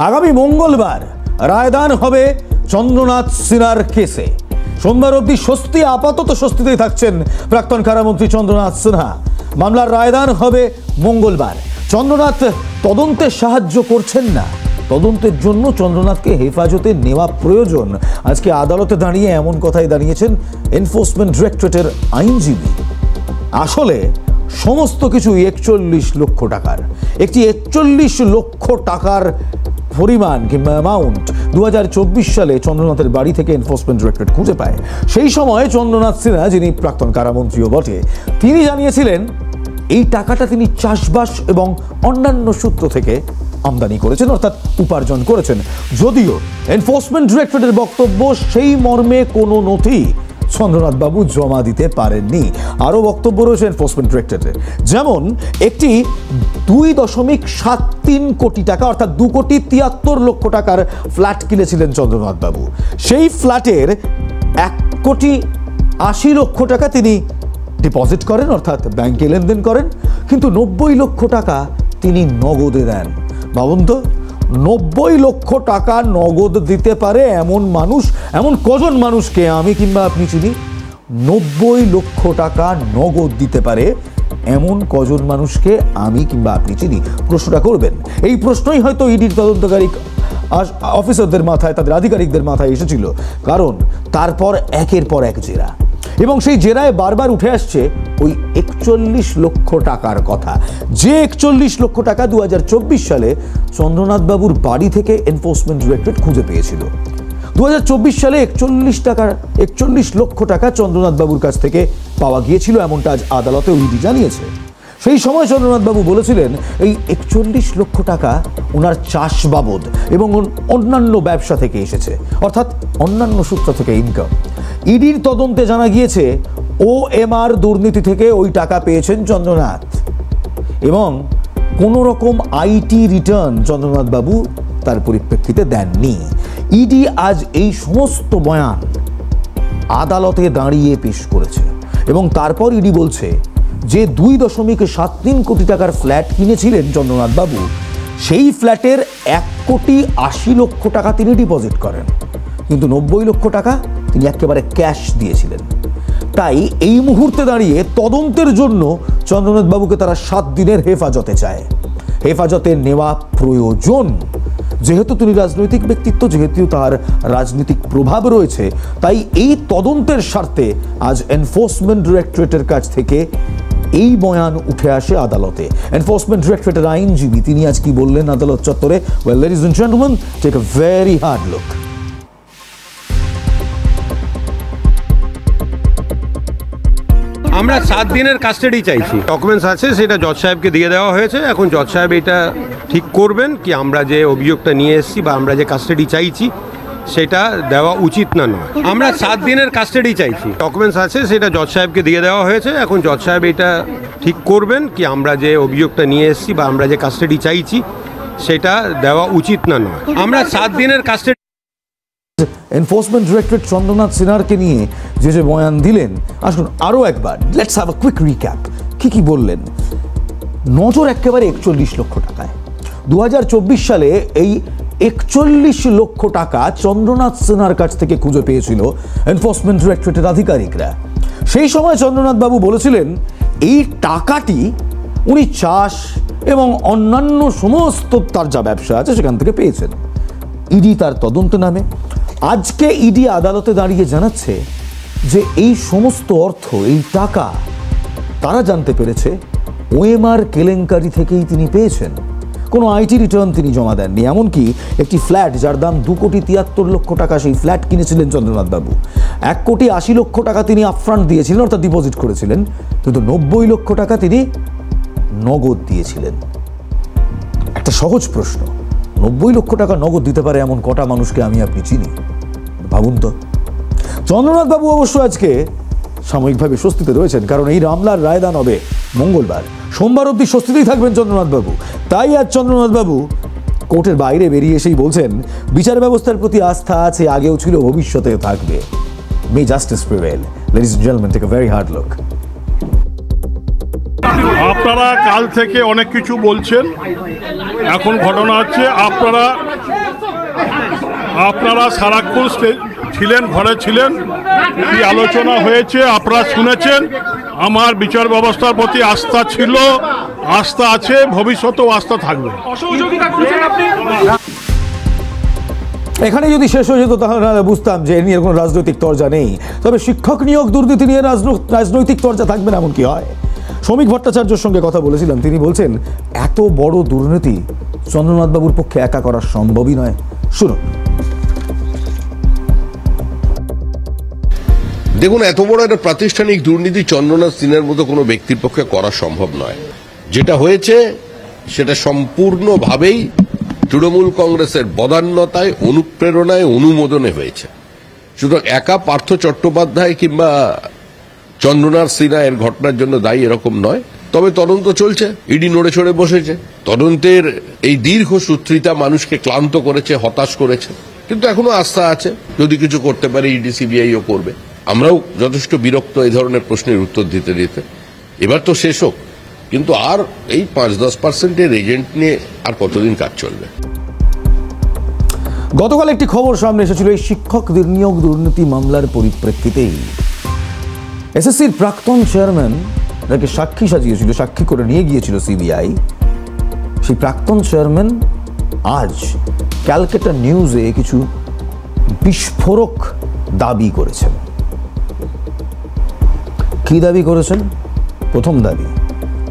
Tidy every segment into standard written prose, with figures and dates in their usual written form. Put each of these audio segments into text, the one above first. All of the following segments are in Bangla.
আগামী মঙ্গলবার রায়দান হবে চন্দ্রনাথ সিনহার কেসে। সোমবার অবধি আপাতত স্বস্তিতেই থাকছেন প্রাক্তন কারামন্ত্রী চন্দ্রনাথ সিনহা। মামলার রায়দান হবে মঙ্গলবার। চন্দ্রনাথ তদন্তে সাহায্য করছেন না, তদন্তের জন্য চন্দ্রনাথকে হেফাজতে নেওয়া প্রয়োজন। আজকে আদালতে দাঁড়িয়ে এমন কথাই দাঁড়িয়েছেন এনফোর্সমেন্ট ডিরেক্টরেটের আইনজীবী। আসলে সমস্ত কিছু 41 লক্ষ টাকার, একটি 41 লক্ষ টাকার পরিমাণ কিংবা অ্যামাউন্ট 2024 সালে চন্দ্রনাথের বাড়ি থেকে এনফোর্সমেন্ট ডিরেক্টরেট খুঁজে পায়। সেই সময় চন্দ্রনাথ সিনহা, যিনি প্রাক্তন কারামন্ত্রীও বটে, তিনি জানিয়েছিলেন এই টাকাটা তিনি চাষবাস এবং অন্যান্য সূত্র থেকে আমদানি করেছেন, অর্থাৎ উপার্জন করেছেন। যদিও এনফোর্সমেন্ট ডিরেক্টরেটের বক্তব্য সেই মর্মে কোনো নথি চন্দ্রনাথ বাবু জমা দিতে পারেননি। আরও বক্তব্য রয়েছে এনফোর্সমেন্ট ডিরেক্টরেটের, যেমন একটি 2.73 কোটি টাকা অর্থাৎ 2,73,00,000 ফ্ল্যাট কিনেছিলেন চন্দ্রনাথ বাবু। সেই ফ্ল্যাটের 1,80,00,000 টাকা তিনি ডিপোজিট করেন, অর্থাৎ ব্যাংকে লেনদেন করেন, কিন্তু 90 লক্ষ টাকা তিনি নগদে দেন। ভাবুন তো, 90 লক্ষ টাকা নগদ দিতে পারে এমন মানুষ, এমন কজন মানুষকে আমি কিংবা আপনি চিনি? 90 লক্ষ টাকা নগদ দিতে পারে এমন কজন মানুষকে আমি কিংবা আপনি চিনি? প্রশ্নটা করবেন। এই প্রশ্নই হয়তো ইডির তদন্তকারী অফিসারদের মাথায়, তাদের আধিকারিকদের মাথায় এসেছিল, কারণ তারপর একের পর এক জেরা, এবং সেই জেরায় বারবার উঠে আসছে ওই 41 লক্ষ টাকার কথা। যে 41 লক্ষ টাকা 2024 সালে চন্দ্রনাথ বাবুর বাড়ি থেকে এনফোর্সমেন্ট ডিরেক্টরেট খুঁজে পেয়েছিল। 2024 সালে 41 লক্ষ টাকা চন্দ্রনাথ বাবুর কাছ থেকে পাওয়া গিয়েছিল, এমনটা আজ আদালতে ইডি জানিয়েছে। সেই সময় চন্দ্রনাথ বাবু বলেছিলেন এই 41 লক্ষ টাকা ওনার চাষ বাবদ এবং অন্যান্য ব্যবসা থেকে এসেছে, অর্থাৎ অন্যান্য সূত্র থেকে ইনকাম। ইডির তদন্তে জানা গিয়েছে OMR দুর্নীতি থেকে ওই টাকা পেয়েছেন চন্দ্রনাথ, এবং কোনো রকম IT রিটার্ন চন্দ্রনাথ বাবু তার পরিপ্রেক্ষিতে দেননি। ইডি আজ এই সমস্ত বয়ান আদালতে দাঁড়িয়ে পেশ করেছে, এবং তারপর ইডি বলছে যে 2.73 কোটি টাকার ফ্ল্যাট কিনেছিলেন চন্দ্রনাথ বাবু, সেই ফ্ল্যাটের 1,80,00,000 টাকা তিনি ডিপোজিট করেন, কিন্তু 90 লক্ষ টাকা তিনি একেবারে ক্যাশ দিয়েছিলেন। তাই এই মুহূর্তে দাঁড়িয়ে তদন্তের জন্য চন্দ্রনাথ বাবুকে তারা 7 দিনের হেফাজতে চায়। হেফাজতে নেওয়া প্রয়োজন, যেহেতু তিনি রাজনৈতিক ব্যক্তিত্ব, যেহেতু তার রাজনৈতিক প্রভাব রয়েছে, তাই এই তদন্তের স্বার্থে আজ এনফোর্সমেন্ট ডিরেক্টরেটের কাছ থেকে এই বয়ান উঠে আসে আদালতে। এনফোর্সমেন্ট ডিরেক্টরেটের আইনজীবী তিনি আজ কি বললেন আদালত চত্বরে? Well, ladies and gentleman, take a very hard look. আমরা 7 দিনের কাস্টাডি চাইছি। ডকুমেন্টস আছে, সেটা জজ সাহেবকে দিয়ে দেওয়া হয়েছে। এখন জজ সাহেব এটা ঠিক করবেন কি আমরা যে অভিযোগটা নিয়ে এসেছি বা আমরা যে কাস্টাডি চাইছি সেটা দেওয়া উচিত না নয়। আমরা 7 দিনের কাস্টাডি চাইছি। ডকুমেন্টস আছে, সেটা জজ সাহেবকে দিয়ে দেওয়া হয়েছে। এখন জজ সাহেব এটা ঠিক করবেন কি আমরা যে অভিযোগটা নিয়ে এসেছি বা আমরা যে কাস্টাডি চাইছি সেটা দেওয়া উচিত না নয়। আমরা 7 দিনের কাস্টাডি। এনফোর্সমেন্ট ডিরেক্টরেট চন্দ্রনাথ সিনহাকে নিয়ে যে বয়ান দিলেন, আসুন আরও একবার let's have a quick recap. কি বললেন? নজর একেবারে 41 লক্ষ টাকায়। 2024 সালে এই 41 লক্ষ টাকা চন্দ্রনাথ সিনহার কাছ থেকে খুঁজে পেয়েছিল এনফোর্সমেন্ট ডিরেক্টরেটের আধিকারিকরা। সেই সময় চন্দ্রনাথ বাবু বলেছিলেন এই টাকাটি উনি চাষ এবং অন্যান্য সমস্ত তার যা ব্যবসা আছে সেখান থেকে পেয়েছেন। ইডি তার তদন্তে নামে। আজকে ইডি আদালতে দাঁড়িয়ে জানাচ্ছে যে এই সমস্ত অর্থ, এই টাকা তারা জানতে পেরেছে OMR কেলেঙ্কারি থেকেই তিনি পেয়েছেন। কোনো IT রিটার্ন তিনি জমা দেননি। এমনকি একটি ফ্ল্যাট যার দাম 2,73,00,000 টাকা, সেই ফ্ল্যাট কিনেছিলেন চন্দ্রনাথ বাবু। 1,80,00,000 টাকা তিনি আপফ্রন্ট দিয়েছিলেন, অর্থাৎ ডিপোজিট করেছিলেন, কিন্তু 90 লক্ষ টাকা তিনি নগদ দিয়েছিলেন। একটা সহজ প্রশ্ন, 90 লক্ষ টাকা নগদ দিতে পারে এমন কটা মানুষকে আমি আপনি চিনি? ভাবুন তো। চন্দ্রনাথ বাবু অবশ্য আজকে সাময়িকভাবে স্বস্তিতে রয়েছেন, কারণ এই মামলার রায়দান হবে মঙ্গলবার। সোমবার অবধি স্বস্তিতেই থাকবেন চন্দ্রনাথ বাবু। তাই আজ চন্দ্রনাথ বাবু কোর্টের বাইরে বেরিয়ে এসেই বলছেন বিচার ব্যবস্থার প্রতি আস্থা আছে, আগেও ছিল, ভবিষ্যতেও থাকবে। May justice prevail. Ladies and gentleman, take a very hard look. আপনারা কাল থেকে অনেক কিছু বলছেন, এখন ঘটনা হচ্ছে আপনারা সারাক্ষণ ছিলেন, ঘরে ছিলেন, কি আলোচনা হয়েছে আপনারা শুনেছেন। আমার বিচার ব্যবস্থার প্রতি আস্থা ছিল, আস্থা আছে, ভবিষ্যতেও আস্থা থাকবে। এখানে যদি শেষ হয়ে যেত তাহলে বুঝতাম যে এ নিয়ে কোনো রাজনৈতিক তরজা নেই। তবে শিক্ষক নিয়োগ দুর্নীতি নিয়ে রাজনৈতিক তরজা থাকবে না এমন কি হয়? শ্রমিক ভট্টাচার্যের সঙ্গে কথা বলেছিলাম, তিনি বলছেন এত বড় দুর্নীতি চন্দ্রনাথ বাবুর পক্ষে একা করা সম্ভবই নয়। শুনুন। দেখুন, এত বড় একটা প্রাতিষ্ঠানিক দুর্নীতি চন্দ্রনাথ সিনহার মতো কোনো ব্যক্তির পক্ষে করা সম্ভব নয়। যেটা হয়েছে সেটা সম্পূর্ণভাবেই তৃণমূল কংগ্রেসের বদান্যতায়, অনুপ্রেরণায়, অনুমোদনে হয়েছে। সুতরাং একা পার্থ চট্টোপাধ্যায় কিংবা চন্দ্রনাথ সিনহা এর ঘটনার জন্য দায়ী এরকম নয়। তবে তদন্ত চলছে, ইডি নড়ে চড়ে বসেছে। তদন্তের এই দীর্ঘ সূত্রিতা মানুষকে ক্লান্ত করেছে, হতাশ করেছে, কিন্তু এখনো আস্থা আছে যদি কিছু করতে পারে ইডি, সিবিআইও করবে। আমরাও যথেষ্ট বিরক্ত এই ধরনের প্রশ্নের উত্তর দিতে দিতে। এবার তো শেষ হোক, কিন্তু আর এই 5-10% এজেন্ট নিয়ে আর কতদিন কাজ চলবে? গতকাল একটি খবর সামনে এসেছিল এই শিক্ষক নিয়োগ দুর্নীতি মামলার পরিপ্রেক্ষিতেই। এসএসসির প্রাক্তন চেয়ারম্যান যাকে সাক্ষী সাজিয়েছিল, সাক্ষী করে নিয়ে গিয়েছিল সিবিআই, সেই প্রাক্তন চেয়ারম্যান আজ ক্যালকাটা নিউজে কিছু বিস্ফোরক দাবি করেছেন। কি দাবি করেছেন? প্রথম দাবি,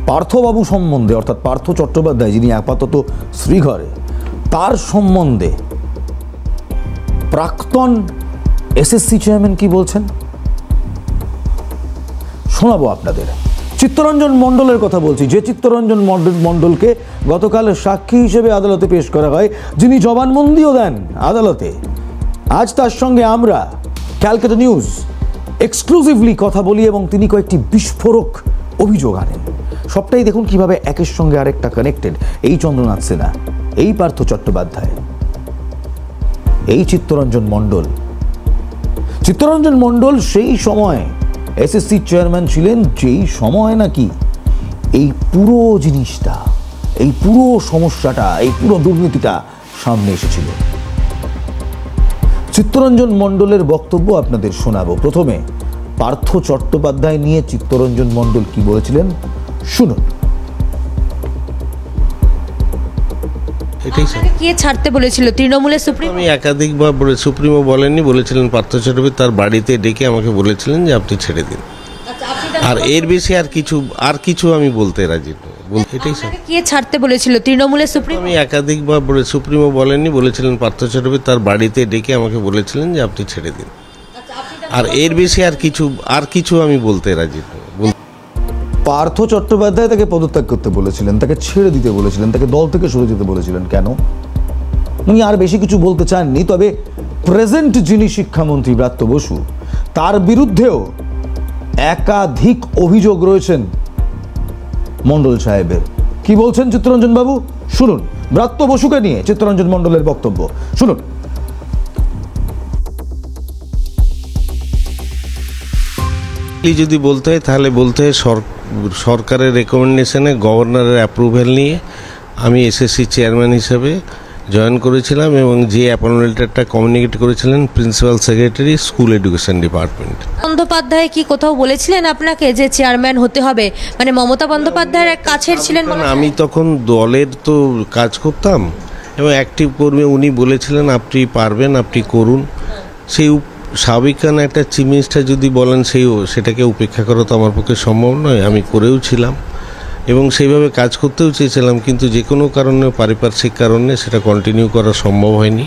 পার্থবাবু সম্বন্ধে, অর্থাৎ পার্থ চট্টোপাধ্যায় যিনি আপাতত শ্রীঘরে, তার সম্বন্ধে প্রাক্তন এসএসসি চেয়ারম্যান কি বলছেন শোনাবো আপনাদের। চিত্তরঞ্জন মণ্ডলের কথা বলছি, যে চিত্তরঞ্জন মণ্ডলকে গতকাল সাক্ষী হিসেবে আদালতে পেশ করা হয়, যিনি জবানবন্দিও দেন আদালতে। আজ তার সঙ্গে আমরা ক্যালকাটা নিউজ এক্সক্লুসিভলি কথা বলি এবং তিনি কয়েকটি বিস্ফোরক অভিযোগ আনেন। সবটাই দেখুন কিভাবে একের সঙ্গে আরেকটা কানেক্টেড। এই চন্দ্রনাথ সিনহা, এই পার্থ চট্টোপাধ্যায়, এই চিত্তরঞ্জন মণ্ডল। চিত্তরঞ্জন মণ্ডল সেই সময় এসএসসি চেয়ারম্যান ছিলেন, যেই সময় নাকি এই পুরো জিনিসটা, এই পুরো সমস্যাটা, এই পুরো দুর্নীতিটা সামনে এসেছিল। চিত্তরঞ্জন মণ্ডলের বক্তব্য আপনাদের শোনাবো। প্রথমে পার্থ চট্টোপাধ্যায় নিয়ে চিত্তরঞ্জন মণ্ডল কি বলেছিলেন শুনুন। কে ছাড়তে বলেছিল? তৃণমূলের সুপ্রিমো? আমি একাধিকবার সুপ্রিমো বলেননি, বলেছিলেন পার্থ চট্টোপাধ্যায় তার বাড়িতে ডেকে আমাকে বলেছিলেন যে আপনি ছেড়ে দিন। আর এর বেশি আর কিছু আমি বলতে রাজি নই। এটাই কে ছাড়তে বলেছিল? তৃণমূলের সুপ্রিমো? আমি একাধিকবার সুপ্রিমো বলেননি, বলেছিলেন পার্থ চট্টোপাধ্যায় তার বাড়িতে ডেকে আমাকে বলেছিলেন যে আপনি ছেড়ে দিন। আর এর বেশি আর কিছু আমি বলতে রাজি নই। পার্থ চট্টোপাধ্যায় তাকে পদত্যাগ করতে বলেছিলেন, তাকে ছেড়ে দিতে বলেছিলেন, তাকে দল থেকে সরে যেতে বলেছিলেন। কেন? উনি আর বেশি কিছু বলতে চাননি। তবে প্রেজেন্ট যিনি শিক্ষামন্ত্রী ব্রাত্য বসু, তার বিরুদ্ধেও একাধিক অভিযোগ রয়েছেন মণ্ডল সাহেবের। কি বলছেন চিত্তরঞ্জন বাবু শুনুন। ব্রাত্য বসুকে নিয়ে চিত্তরঞ্জন মণ্ডলের বক্তব্য শুনুন। যদি বলতে হয় তাহলে বলতে হয় সরকারের রেকমেন্ডেশনে, গভর্নরের অ্যাপ্রুভ্যাল নিয়ে আমি এসএসসি চেয়ারম্যান হিসেবে জয়েন করেছিলাম এবং যে অ্যাপয়েন্টমেন্ট লেটারটা কমিউনিকেট করেছিলেন principal secretary, school education department. Bandyopadhyay কি কোথাও বলেছিলেন আপনাকে যে চেয়ারম্যান হতে হবে? মানে মমতা বন্দ্যোপাধ্যায়ের এক কাছের ছিলেন? আমি তখন দলের তো কাজ করতাম এবং অ্যাক্টিভ কর্মী। উনি বলেছিলেন আপনি পারবেন, আপনি করুন। সেই স্বাভাবিক কারণে একটা চিফ মিনিস্টার যদি বলেন সেটাকে উপেক্ষা করা তো আমার পক্ষে সম্ভব নয়। আমি করেও ছিলাম এবং সেইভাবে কাজ করতেও চেয়েছিলাম, কিন্তু যে কোনো কারণে, পারিপার্শ্বিক কারণে সেটা কন্টিনিউ করা সম্ভব হয়নি।